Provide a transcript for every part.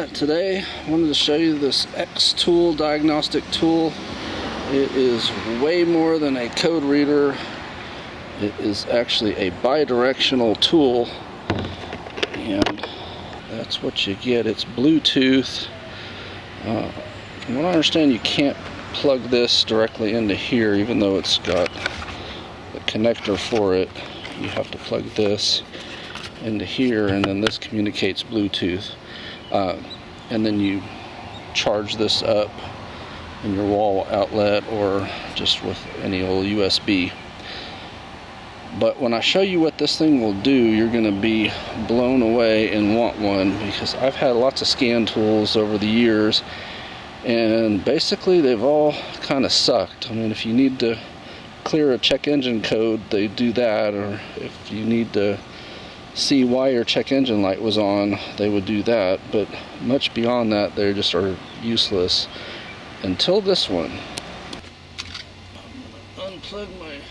Alright, today I wanted to show you this Xtool diagnostic tool. It is way more than a code reader. It is actually a bi-directional tool, and that's what you get. It's Bluetooth. From what I understand, you can't plug this directly into here, even though it's got a connector for it. You have to plug this into here, and then this communicates Bluetooth. And then you charge this up in your wall outlet or just with any old USB. But when I show you what this thing will do, you're going to be blown away and want one, because I've had lots of scan tools over the years, and basically they've all kind of sucked. I mean, if you need to clear a check engine code, they do that, or if you need to see why your check engine light was on, they would do that. But much beyond that, they just are useless until this one. I'm going to unplug my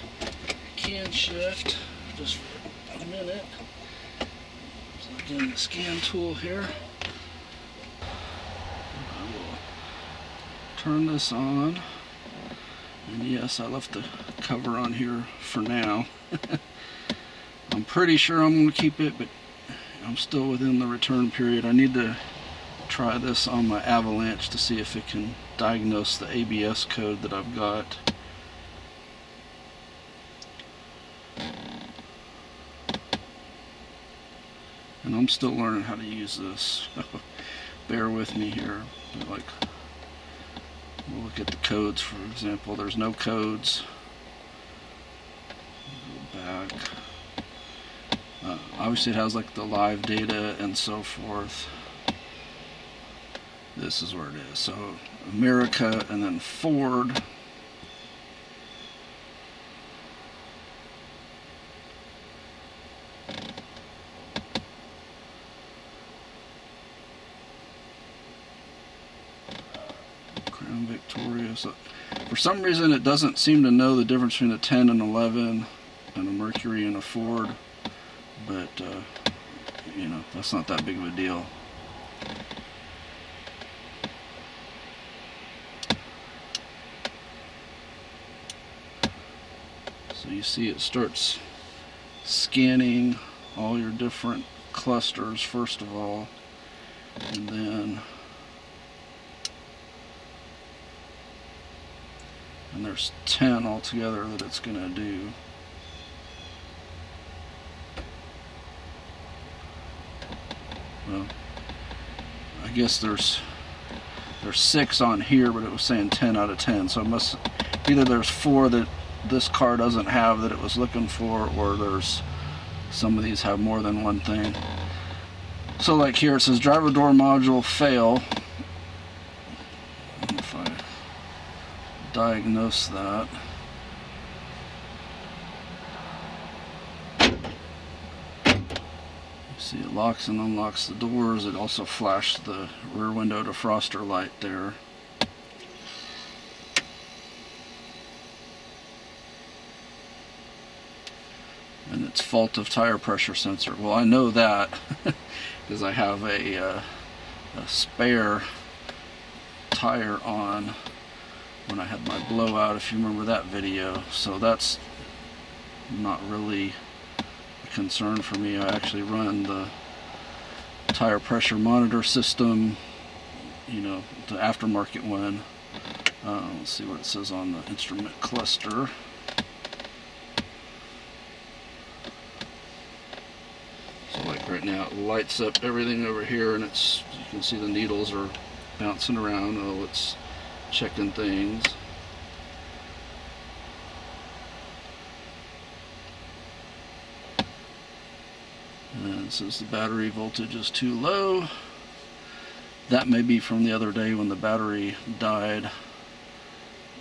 can shift just for a minute. Plug in the scan tool here. I will turn this on, and yes, I left the cover on here for now. I'm pretty sure I'm going to keep it, but I'm still within the return period. I need to try this on my Avalanche to see if it can diagnose the ABS code that I've got. And I'm still learning how to use this. Bear with me here. Like, we'll look at the codes, for example. There's no codes. Go back. Obviously it has like the live data and so forth. This is where it is. So America and then Ford. Crown Victoria. So for some reason it doesn't seem to know the difference between a 10 and 11 and a Mercury and a Ford. But, you know, that's not that big of a deal. So you see it starts scanning all your different clusters first of all, and there's 10 altogether that it's going to do. Well, I guess there's 6 on here, but it was saying 10 out of 10. So it must, either there's 4 that this car doesn't have that it was looking for, or there's some of these have more than one thing. So like here it says driver door module fail. If I diagnose that. See, it locks and unlocks the doors. It also flashed the rear window defroster light there. And it's fault of tire pressure sensor. Well, I know that because I have a spare tire on when I had my blowout, if you remember that video. So that's not really concern for me. I actually run the tire pressure monitor system, you know, the aftermarket one. Let's see what it says on the instrument cluster. So like right now it lights up everything over here, and it's, you can see the needles are bouncing around. Oh, it's checking things. And it says the battery voltage is too low. That may be from the other day when the battery died.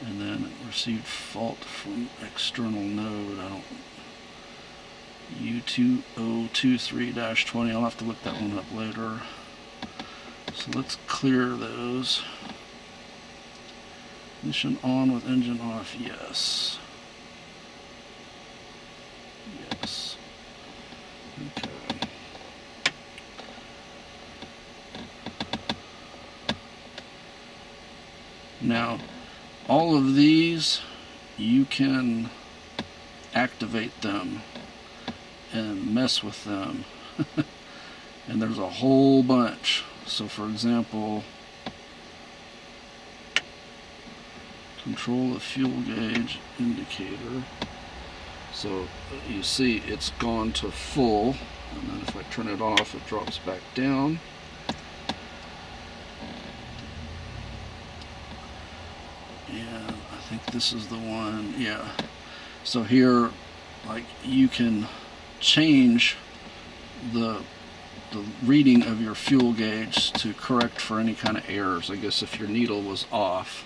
And then it received fault from external node. I don't, U2023-20. I'll have to look that one up later. So let's clear those. Ignition on with engine off. Yes. Yes. Okay. Now, all of these, you can activate them and mess with them. And there's a whole bunch. So for example, control the fuel gauge indicator. So you see it's gone to full, and then if I turn it off, it drops back down. And I think this is the one, yeah. So here, like, you can change the reading of your fuel gauge to correct for any kind of errors. I guess if your needle was off,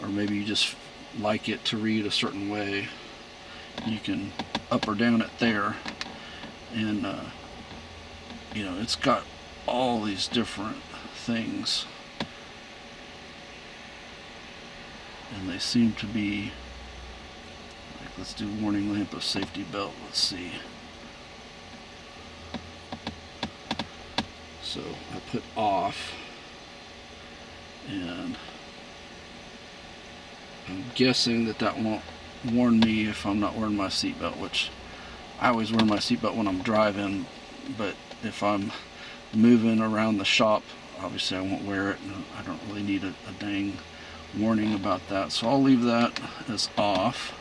or maybe you just like it to read a certain way, you can up or down it there. And you know, it's got all these different things, and they seem to be like, let's do warning lamp of safety belt. Let's see. So I put off, and I'm guessing that won't warn me if I'm not wearing my seatbelt, which I always wear my seatbelt when I'm driving, but if I'm moving around the shop, obviously I won't wear it, and I don't really need a dang warning about that. So I'll leave that as off.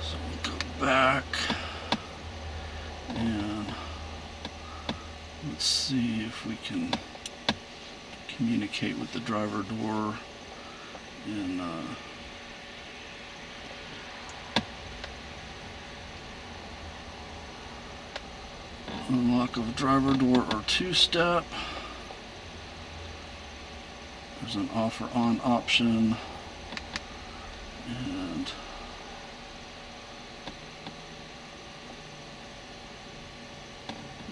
So we'll go back and let's see if we can communicate with the driver door and unlock of driver door or two-step. There's an off or on option, and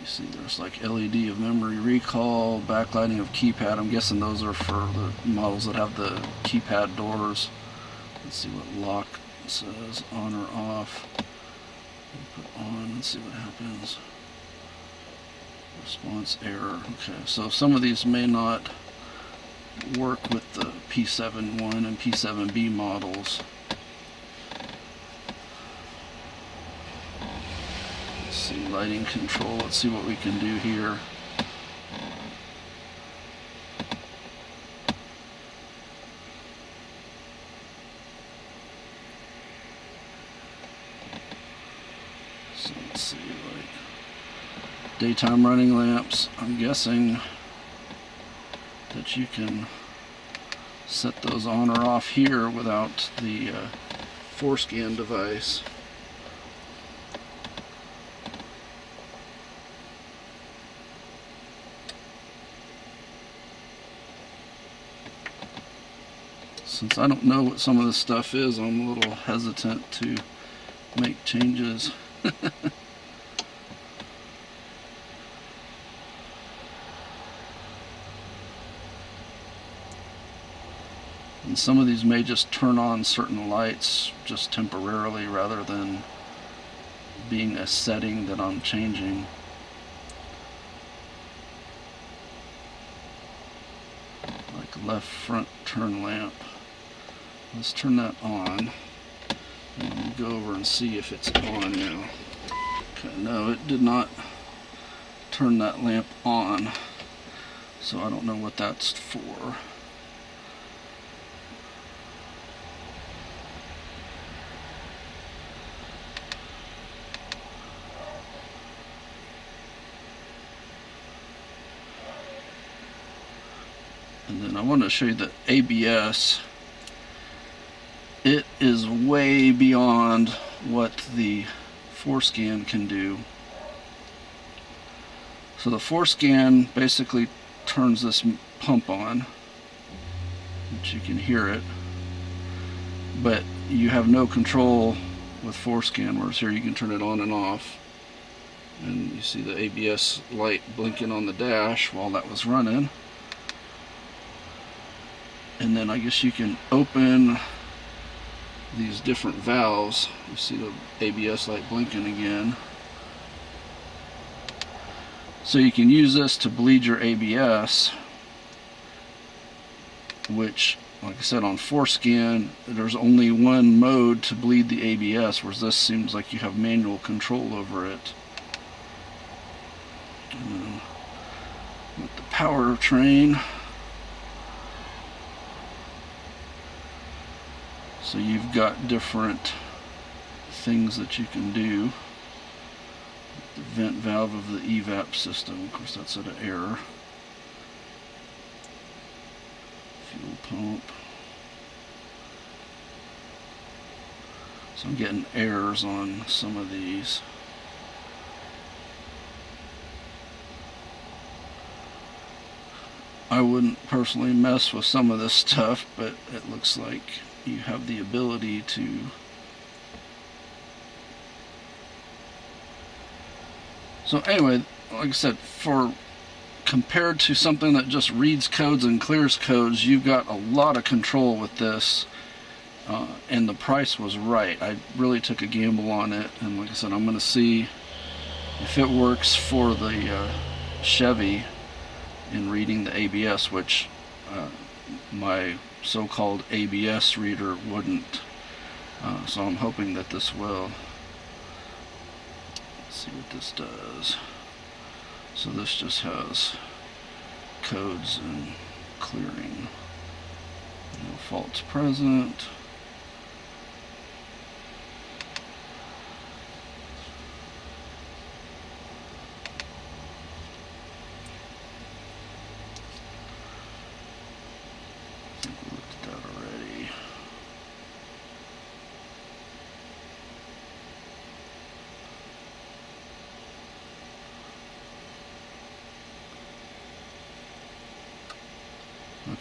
you see there's like LED of memory recall, backlighting of keypad. I'm guessing those are for the models that have the keypad doors. Let's see what lock says, on or off. Put on, let's see what happens. Response error. Okay, so some of these may not work with the P7.1 and P7B models. Let's see, lighting control. Let's see what we can do here. So let's see, like daytime running lamps. I'm guessing that you can set those on or off here without the Forscan device. Since I don't know what some of this stuff is, I'm a little hesitant to make changes. And some of these may just turn on certain lights just temporarily rather than being a setting that I'm changing. Like left front turn lamp. Let's turn that on and go over and see if it's on now. Okay, no, it did not turn that lamp on, so I don't know what that's for. And then I want to show you the ABS. It is way beyond what the Forscan can do. So the Forscan basically turns this pump on, which you can hear it, but you have no control with Forscan, whereas here you can turn it on and off. And you see the ABS light blinking on the dash while that was running. And then I guess you can open these different valves. You see the ABS light blinking again. So you can use this to bleed your ABS, which, like I said, on Forscan, there's only one mode to bleed the ABS, whereas this seems like you have manual control over it. And then with the powertrain, so you've got different things that you can do. The vent valve of the Evap system, of course that's at an error. Fuel pump. So I'm getting errors on some of these. I wouldn't personally mess with some of this stuff, but it looks like you have the ability to So anyway, like I said, for compared to something that just reads codes and clears codes, you've got a lot of control with this, and the price was right. I really took a gamble on it, and like I said, I'm going to see if it works for the Chevy in reading the ABS, which my so-called ABS reader wouldn't. So I'm hoping that this will. Let's see what this does. So this just has codes and clearing. No faults present. I think we looked at that already.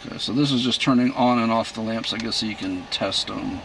Okay, so this is just turning on and off the lamps, I guess, so you can test them.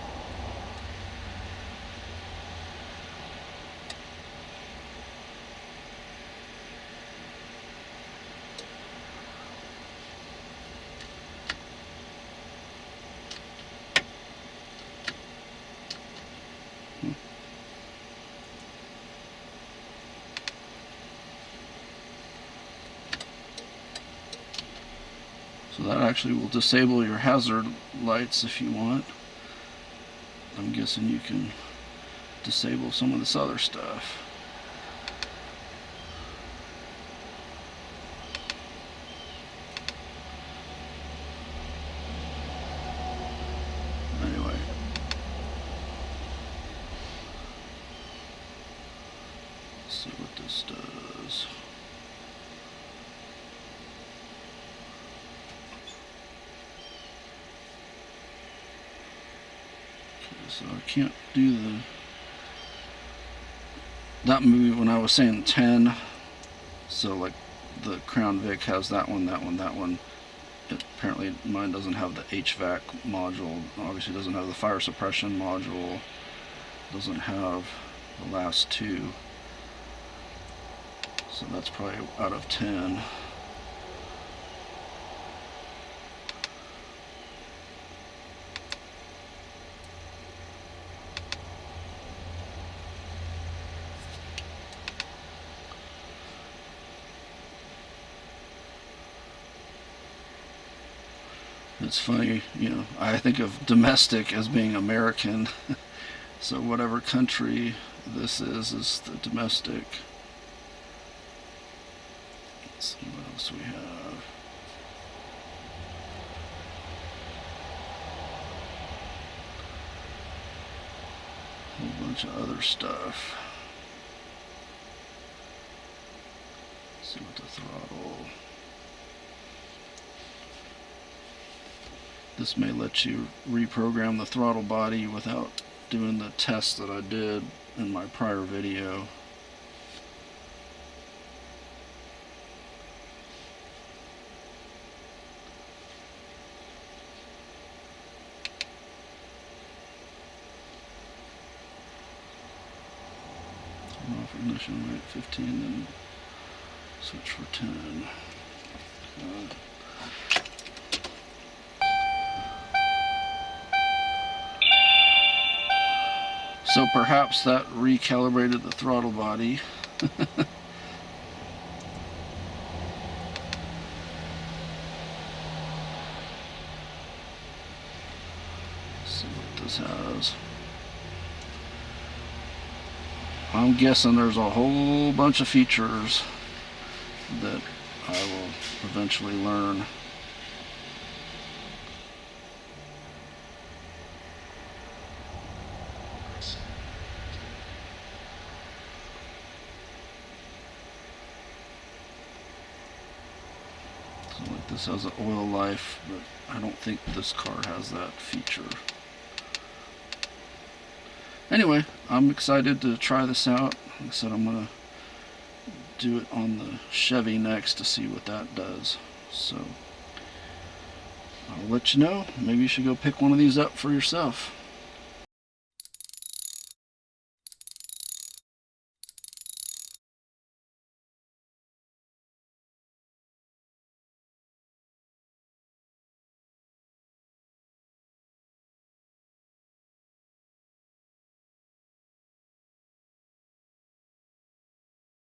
So that actually will disable your hazard lights if you want. I'm guessing you can disable some of this other stuff. Anyway. Let's see what this does. So I can't do that movie when I was saying 10. So like the Crown Vic has that one, that one, that one. Apparently mine doesn't have the HVAC module. Obviously doesn't have the fire suppression module. Doesn't have the last two. So that's probably out of 10. It's funny, you know, I think of domestic as being American. So whatever country this is the domestic. Let's see what else we have. A whole bunch of other stuff. Let's see what the throttle. This may let you reprogram the throttle body without doing the test that I did in my prior video. Turn off ignition rate 15, then switch for 10. So perhaps that recalibrated the throttle body. see what this has. I'm guessing there's a whole bunch of features that I will eventually learn. So like this has an oil life, but I don't think this car has that feature. Anyway, I'm excited to try this out. Like I said, I'm going to do it on the Chevy next to see what that does. So I'll let you know. Maybe you should go pick one of these up for yourself.